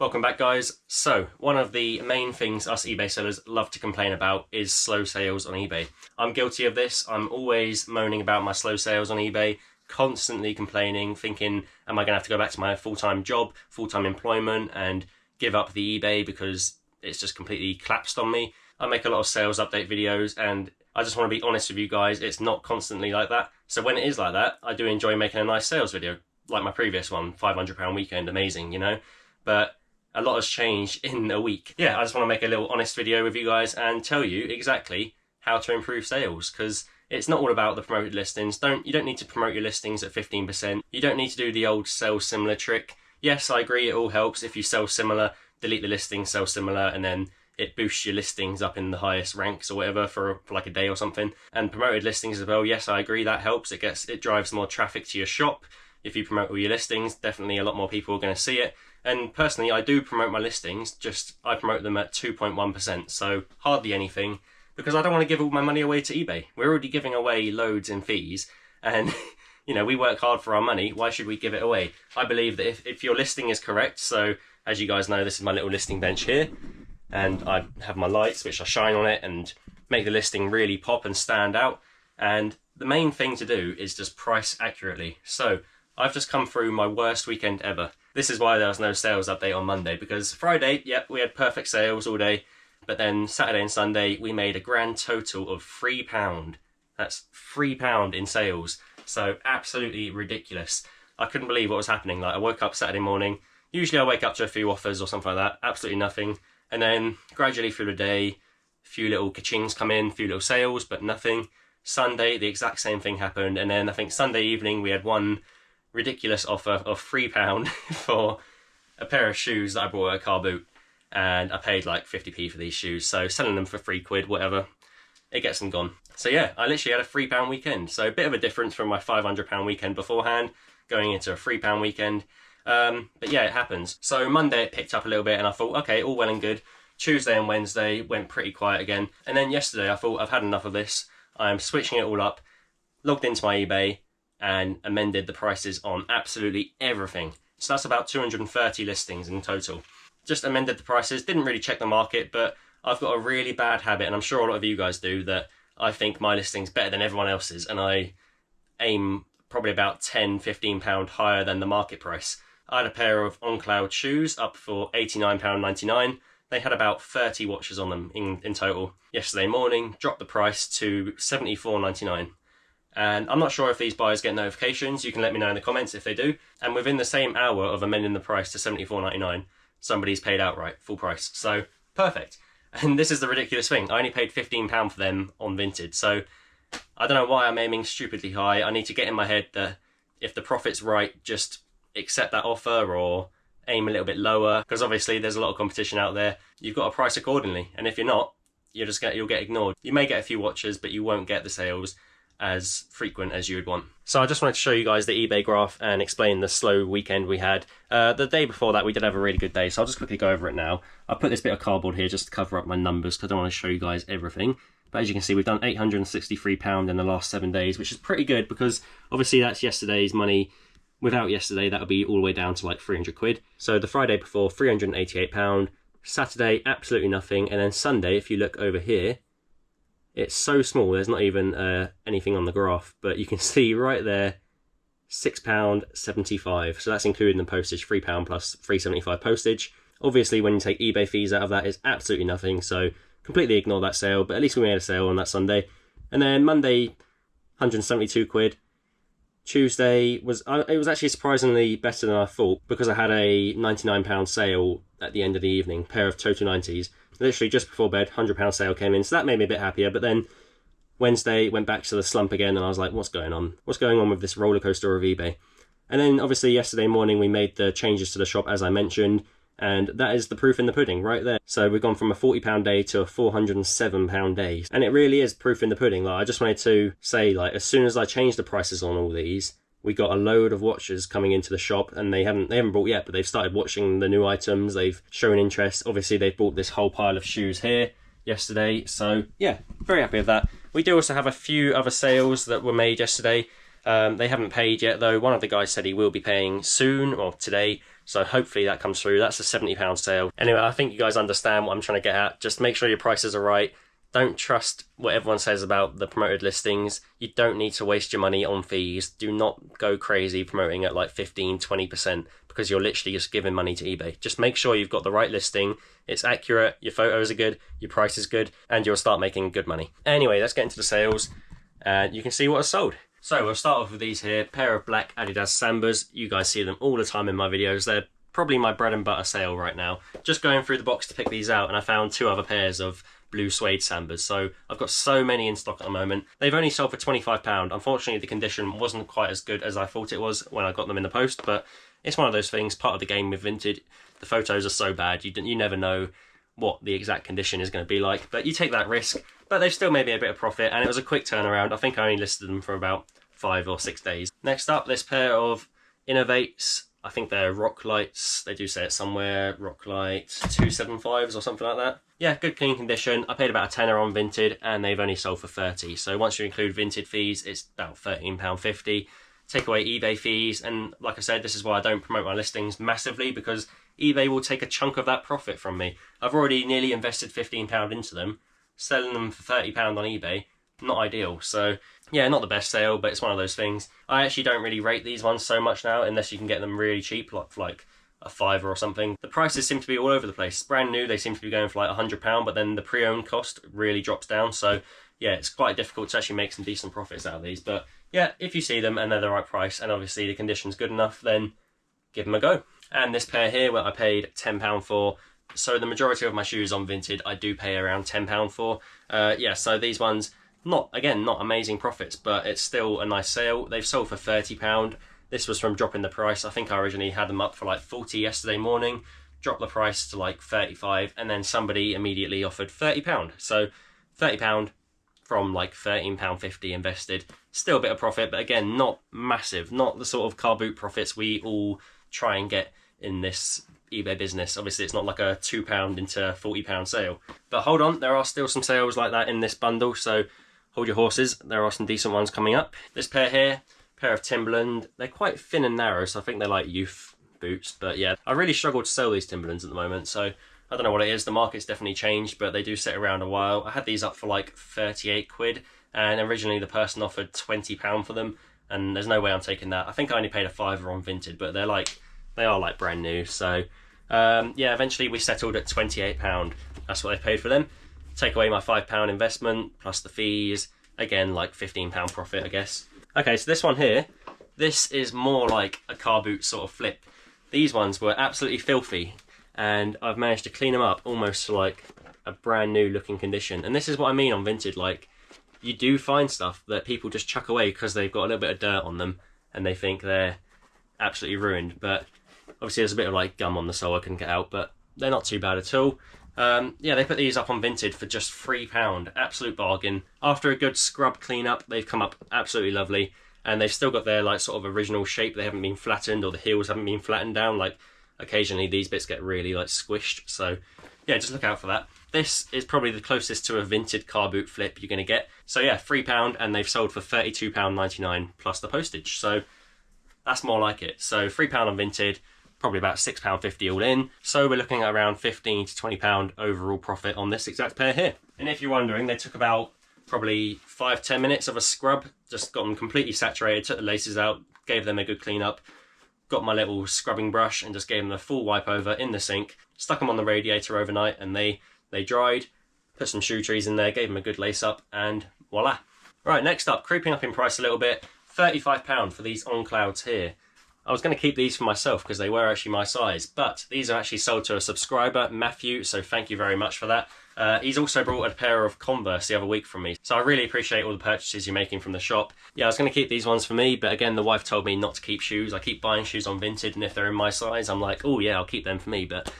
Welcome back, guys. So, one of the main things us eBay sellers love to complain about is slow sales on eBay. I'm guilty of this. I'm always moaning about my slow sales on eBay, constantly complaining, thinking, am I going to have to go back to my full-time job, full-time employment, and give up the eBay because it's just completely collapsed on me. I make a lot of sales update videos, and I just want to be honest with you guys, it's not constantly like that. So when it is like that, I do enjoy making a nice sales video, like my previous one, £500 weekend, amazing, you know? But a lot has changed in a week. Yeah, I just want to make a little honest video with you guys and tell you exactly how to improve sales, because it's not all about the promoted listings. You don't need to promote your listings at 15%. You don't need to do the old sell similar trick. Yes, I agree, it all helps if you sell similar, delete the listing, sell similar, and then it boosts your listings up in the highest ranks or whatever for like a day or something. And promoted listings as well, yes, I agree, that helps. It drives more traffic to your shop. If you promote all your listings, definitely a lot more people are going to see it. And personally, I do promote my listings, just I promote them at 2.1%, so hardly anything, because I don't want to give all my money away to eBay. We're already giving away loads in fees, and you know, we work hard for our money, why should we give it away? I believe that if your listing is correct, so as you guys know, this is my little listing bench here, and I have my lights which I shine on it and make the listing really pop and stand out, and the main thing to do is just price accurately. So I've just come through my worst weekend ever. This is why there was no sales update on Monday, because Friday, yep, we had perfect sales all day, but then Saturday and Sunday we made a grand total of £3. That's £3 in sales, so absolutely ridiculous. I couldn't believe what was happening. Like, I woke up Saturday morning, usually I wake up to a few offers or something like that, absolutely nothing, and then gradually through the day, a few little ka-chings come in, a few little sales, but nothing. Sunday, the exact same thing happened, and then I think Sunday evening we had one ridiculous offer of £3 for a pair of shoes that I bought at a car boot, and I paid like 50p for these shoes, so selling them for £3, whatever, it gets them gone. So yeah, I literally had a £3 weekend, so a bit of a difference from my £500 weekend beforehand, going into a £3 weekend, but yeah, it happens. So Monday it picked up a little bit, and I thought, okay, all well and good. Tuesday and Wednesday went pretty quiet again, and then yesterday I thought, I've had enough of this, I'm switching it all up, logged into my eBay, and amended the prices on absolutely everything. So that's about 230 listings in total. Just amended the prices, didn't really check the market, but I've got a really bad habit, and I'm sure a lot of you guys do, that I think my listing's better than everyone else's, and I aim probably about £10–15 higher than the market price. I had a pair of On Cloud shoes up for £89.99. They had about 30 watches on them in total. Yesterday morning, dropped the price to £74.99. And I'm not sure if these buyers get notifications. You can let me know in the comments if they do. And within the same hour of amending the price to £74.99, somebody's paid outright, full price. So, perfect. And this is the ridiculous thing. I only paid £15 for them on Vinted. So, I don't know why I'm aiming stupidly high. I need to get in my head that if the profit's right, just accept that offer or aim a little bit lower. Because obviously there's a lot of competition out there. You've got to price accordingly. And if you're not, you'll get ignored. You may get a few watches, but you won't get the sales as frequent as you would want. So I just wanted to show you guys the eBay graph and explain the slow weekend we had. The day before that we did have a really good day, so I'll just quickly go over it now. I put this bit of cardboard here just to cover up my numbers because I don't want to show you guys everything. But as you can see, we've done £863 in the last 7 days, which is pretty good because obviously that's yesterday's money. Without yesterday, that would be all the way down to like £300. So the Friday before, £388. Saturday, absolutely nothing. And then Sunday, if you look over here, it's so small, there's not even anything on the graph, but you can see right there, £6.75. So that's including the postage, £3 plus £3.75 postage. Obviously, when you take eBay fees out of that, it's absolutely nothing, so completely ignore that sale, but at least we made a sale on that Sunday. And then Monday, £172. Tuesday it was actually surprisingly better than I thought because I had a £99 sale at the end of the evening, pair of Total 90s. Literally just before bed, £100 sale came in, so that made me a bit happier. But then Wednesday went back to the slump again, and I was like, what's going on? What's going on with this roller coaster of eBay? And then obviously yesterday morning we made the changes to the shop as I mentioned, and that is the proof in the pudding right there. So we've gone from a £40 day to a £407 day, and it really is proof in the pudding. Like, I just wanted to say, like, as soon as I changed the prices on all these, we got a load of watchers coming into the shop, and they haven't bought yet, but they've started watching the new items. They've shown interest. Obviously, they've bought this whole pile of shoes here yesterday. So yeah, very happy with that. We do also have a few other sales that were made yesterday. They haven't paid yet though. One of the guys said he will be paying soon, or today. So hopefully that comes through. That's a £70 sale. Anyway, I think you guys understand what I'm trying to get at. Just make sure your prices are right. Don't trust what everyone says about the promoted listings. You don't need to waste your money on fees. Do not go crazy promoting at like 15, 20% because you're literally just giving money to eBay. Just make sure you've got the right listing, it's accurate, your photos are good, your price is good, and you'll start making good money. Anyway, let's get into the sales and you can see what is sold. So we'll start off with these here, pair of black Adidas Sambas. You guys see them all the time in my videos. They're probably my bread and butter sale right now. Just going through the box to pick these out and I found 2 other pairs of blue suede Sambas. So I've got so many in stock at the moment. They've only sold for £25. Unfortunately, the condition wasn't quite as good as I thought it was when I got them in the post, but it's one of those things, part of the game with vintage. The photos are so bad, you never know what the exact condition is going to be like, but you take that risk. But they've still made me a bit of profit, and it was a quick turnaround. I think I only listed them for about 5 or 6 days. Next up, this pair of Innovates. I think they're Rock Lights. They do say it somewhere, Rock Light 275s or something like that. Yeah, good clean condition. I paid about a tenner on Vinted and they've only sold for 30. So once you include Vinted fees, it's about £13.50. Take away eBay fees, and like I said, this is why I don't promote my listings massively, because eBay will take a chunk of that profit from me. I've already nearly invested £15 into them. Selling them for £30 on eBay, not ideal. So yeah, not the best sale, but it's one of those things. I actually don't really rate these ones so much now, unless you can get them really cheap, like a £5 or something. The prices seem to be all over the place. Brand new, they seem to be going for like £100, but then the pre-owned cost really drops down. So yeah, it's quite difficult to actually make some decent profits out of these. But yeah, if you see them and they're the right price, and obviously the condition's good enough, then give them a go. And this pair here, where I paid £10 for. So the majority of my shoes on Vinted, I do pay around £10 for. Yeah, so these ones, not amazing profits, but it's still a nice sale. They've sold for £30. This was from dropping the price. I think I originally had them up for like 40 yesterday morning, dropped the price to like 35, and then somebody immediately offered £30. So £30 from like £13.50 invested. Still a bit of profit, but again, not massive, not the sort of car boot profits we all try and get in this eBay business. Obviously it's not like a £2 into £40 sale, but hold on, there are still some sales like that in this bundle, so hold your horses, there are some decent ones coming up. This pair here, pair of Timberland, they're quite thin and narrow, so I think they're like youth boots, but yeah, I really struggle to sell these Timberlands at the moment, so I don't know what it is. The market's definitely changed, but they do sit around a while. I had these up for like 38 quid, and originally the person offered £20 for them, and there's no way I'm taking that. I think I only paid a £5 on Vinted, but they are like brand new. So yeah, eventually we settled at £28. That's what they paid for them. Take away my £5 investment plus the fees, again like £15 profit, I guess. Okay, so this one here, this is more like a car boot sort of flip. These ones were absolutely filthy, and I've managed to clean them up almost to like a brand new looking condition. And this is what I mean on Vinted, like you do find stuff that people just chuck away because they've got a little bit of dirt on them and they think they're absolutely ruined. But obviously there's a bit of like gum on the sole I couldn't get out, but they're not too bad at all. Yeah, they put these up on Vinted for just £3, absolute bargain. After a good scrub clean up, they've come up absolutely lovely, and they've still got their like sort of original shape. They haven't been flattened, or the heels haven't been flattened down. Like occasionally these bits get really like squished, so yeah, just look out for that. This is probably the closest to a Vinted car boot flip you're going to get. So yeah, £3, and they've sold for £32.99 plus the postage, so that's more like it. So £3 on Vinted, probably about £6.50 all in. So we're looking at around £15 to £20 overall profit on this exact pair here. And if you're wondering, they took about probably 5-10 minutes of a scrub, just got them completely saturated, took the laces out, gave them a good clean up, got my little scrubbing brush and just gave them a full wipe over in the sink, stuck them on the radiator overnight, and they dried, put some shoe trees in there, gave them a good lace up, and voila. Right, next up, creeping up in price a little bit, £35 for these On Clouds here. I was going to keep these for myself because they were actually my size, but these are actually sold to a subscriber, Matthew, so thank you very much for that. He's also brought a pair of Converse the other week from me, so I really appreciate all the purchases you're making from the shop. Yeah, I was going to keep these ones for me, but again, the wife told me not to keep shoes. I keep buying shoes on Vinted, and if they're in my size, I'm like, oh yeah, I'll keep them for me, but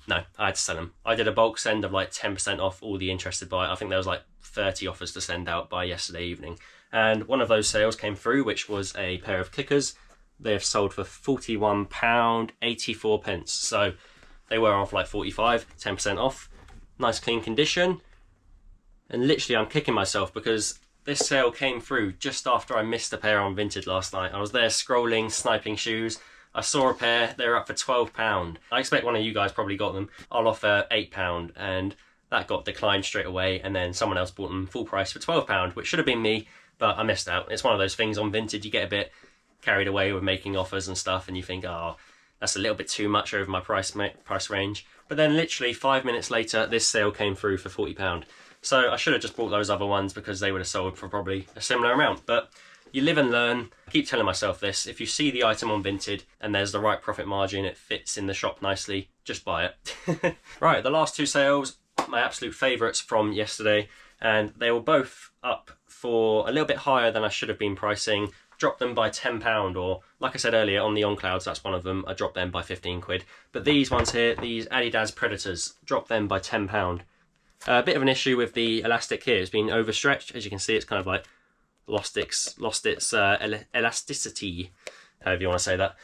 no, I had to sell them. I did a bulk send of like 10% off all the interested by. I think there was like 30 offers to send out by yesterday evening, and one of those sales came through, which was a pair of kickers. They have sold for £41.84, so they were off like 45, 10% off. Nice clean condition, and literally I'm kicking myself because this sale came through just after I missed a pair on Vinted last night. I was there scrolling, sniping shoes. I saw a pair, they're up for £12. I expect one of you guys probably got them. I'll offer £8, and that got declined straight away, and then someone else bought them full price for £12, which should have been me, but I missed out. It's one of those things on Vinted, you get a bit carried away with making offers and stuff, and you think, oh, that's a little bit too much over my price range. But then literally 5 minutes later, this sale came through for £40. So I should have just bought those other ones because they would have sold for probably a similar amount. But you live and learn. I keep telling myself this. If you see the item on Vinted and there's the right profit margin, it fits in the shop nicely, just buy it. Right, the last two sales, my absolute favourites from yesterday, and they were both up for a little bit higher than I should have been pricing. Dropped them by £10, or like I said earlier, on the OnClouds, that's one of them, I dropped them by 15 quid. But these ones here, these Adidas Predators, dropped them by £10. A bit of an issue with the elastic here, it's been overstretched. As you can see, it's kind of like lost its elasticity, however you want to say that.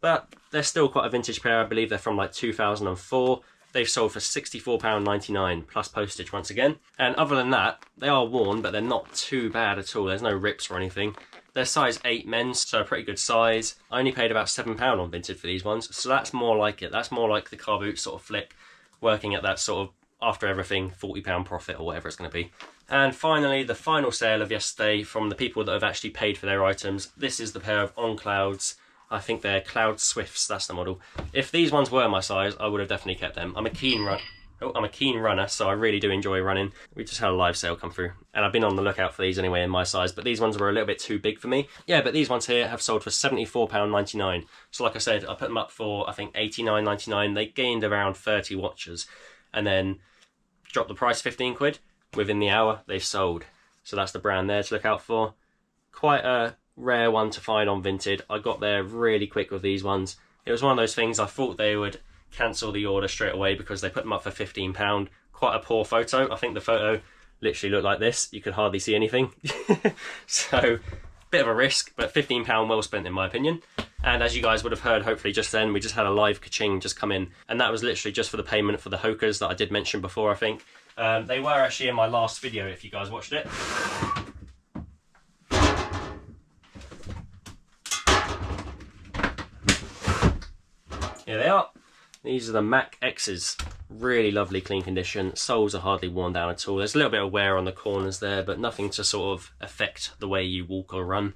But they're still quite a vintage pair. I believe they're from like 2004. They've sold for £64.99 plus postage once again. And other than that, they are worn, but they're not too bad at all. There's no rips or anything. They're size 8 men's, so a pretty good size. I only paid about £7 on Vinted for these ones, so that's more like it. That's more like the car boot sort of flick, working at that sort of, after everything, £40 profit or whatever it's going to be. And finally, the final sale of yesterday from the people that have actually paid for their items. This is the pair of OnClouds. I think they're Cloud Swifts, that's the model. If these ones were my size, I would have definitely kept them. I'm a keen runner, so I really do enjoy running. We just had a live sale come through, and I've been on the lookout for these anyway in my size, but these ones were a little bit too big for me. Yeah, but these ones here have sold for £74.99. So like I said, I put them up for, I think, £89.99. They gained around 30 watches, and then dropped the price 15 quid. Within the hour, they've sold. So that's the brand there to look out for. Quite a rare one to find on Vinted. I got there really quick with these ones. It was one of those things I thought they would cancel the order straight away because they put them up for £15. Quite a poor photo. I think the photo literally looked like this. You could hardly see anything. So, bit of a risk, but £15 well spent in my opinion. And as you guys would have heard, hopefully just then, we just had a live ka-ching just come in. And that was literally just for the payment for the Hokas that I did mention before, I think. They were actually in my last video if you guys watched it. Here they are. These are the Mac X's. Really lovely, clean condition. Soles are hardly worn down at all. There's a little bit of wear on the corners there, but nothing to sort of affect the way you walk or run.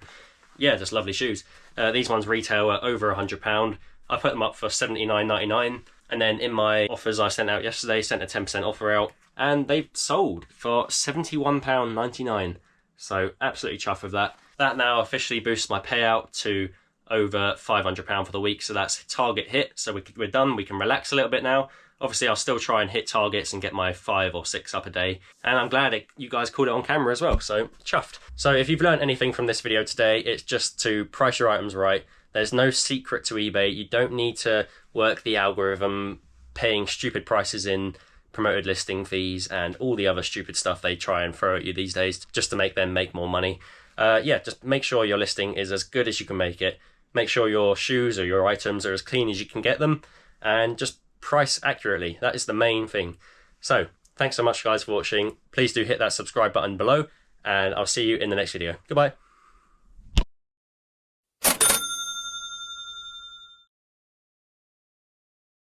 Yeah, just lovely shoes. These ones retail at over £100. I put them up for £79.99. And then in my offers I sent out yesterday, sent a 10% offer out, and they've sold for £71.99. So absolutely chuffed with that. That now officially boosts my payout to over £500 for the week, so that's target hit. So we're done, we can relax a little bit now. Obviously I'll still try and hit targets and get my 5 or 6 up a day, and I'm glad you guys caught it on camera as well, so chuffed. So if you've learned anything from this video today, it's just to price your items right. There's no secret to eBay. You don't need to work the algorithm, paying stupid prices in promoted listing fees and all the other stupid stuff they try and throw at you these days just to make them make more money. Yeah, just make sure your listing is as good as you can make it. Make sure your shoes or your items are as clean as you can get them, and just price accurately. That is the main thing. So thanks so much guys for watching. Please do hit that subscribe button below, and I'll see you in the next video. Goodbye.